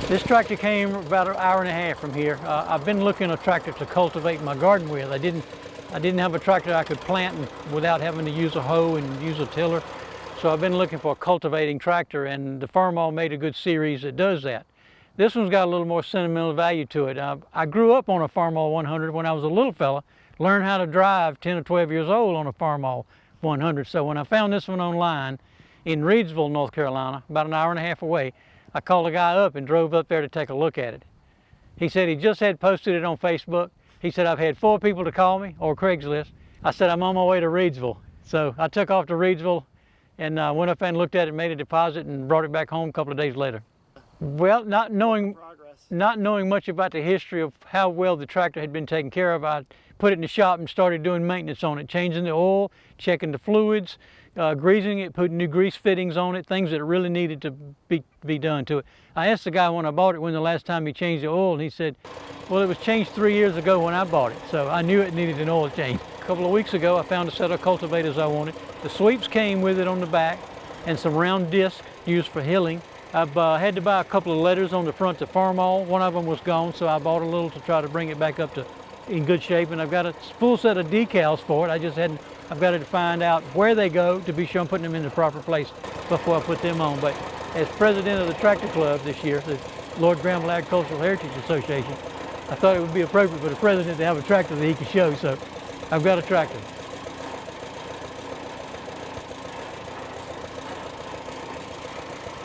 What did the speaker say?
This tractor came about an hour and a half from here. I've been looking at a tractor to cultivate my garden with. I didn't have a tractor I could plant without having to use a hoe and use a tiller. So I've been looking for a cultivating tractor, and the Farmall made a good series that does that. This one's got a little more sentimental value to it. I grew up on a Farmall 100 when I was a little fella, learned how to drive 10 or 12 years old on a Farmall 100. So when I found this one online in Reidsville, North Carolina, about an hour and a half away, I called a guy up and drove up there to take a look at it. He said he just had posted it on Facebook. He said, I've had 4 people to call me, or Craigslist. I said, I'm on my way to Reidsville. So I took off to Reidsville and went up and looked at it, made a deposit, and brought it back home a couple of days later. Well, not knowing much about the history of how well the tractor had been taken care of, I put it in the shop and started doing maintenance on it, changing the oil, checking the fluids, greasing it, putting new grease fittings on it, things that really needed to be done to it. I asked the guy when I bought it when the last time he changed the oil, and he said, well, it was changed 3 years ago when I bought it, so I knew it needed an oil change. A couple of weeks ago, I found a set of cultivators I wanted. The sweeps came with it on the back and some round discs used for hilling. I've had to buy a couple of letters on the front to Farmall. One of them was gone, so I bought a little to try to bring it back up to in good shape. And I've got a full set of decals for it. I've got to find out where they go to be sure I'm putting them in the proper place before I put them on. But as president of the Tractor Club this year, the Lord Granville Agricultural Heritage Association, I thought it would be appropriate for the president to have a tractor that he could show. So I've got a tractor.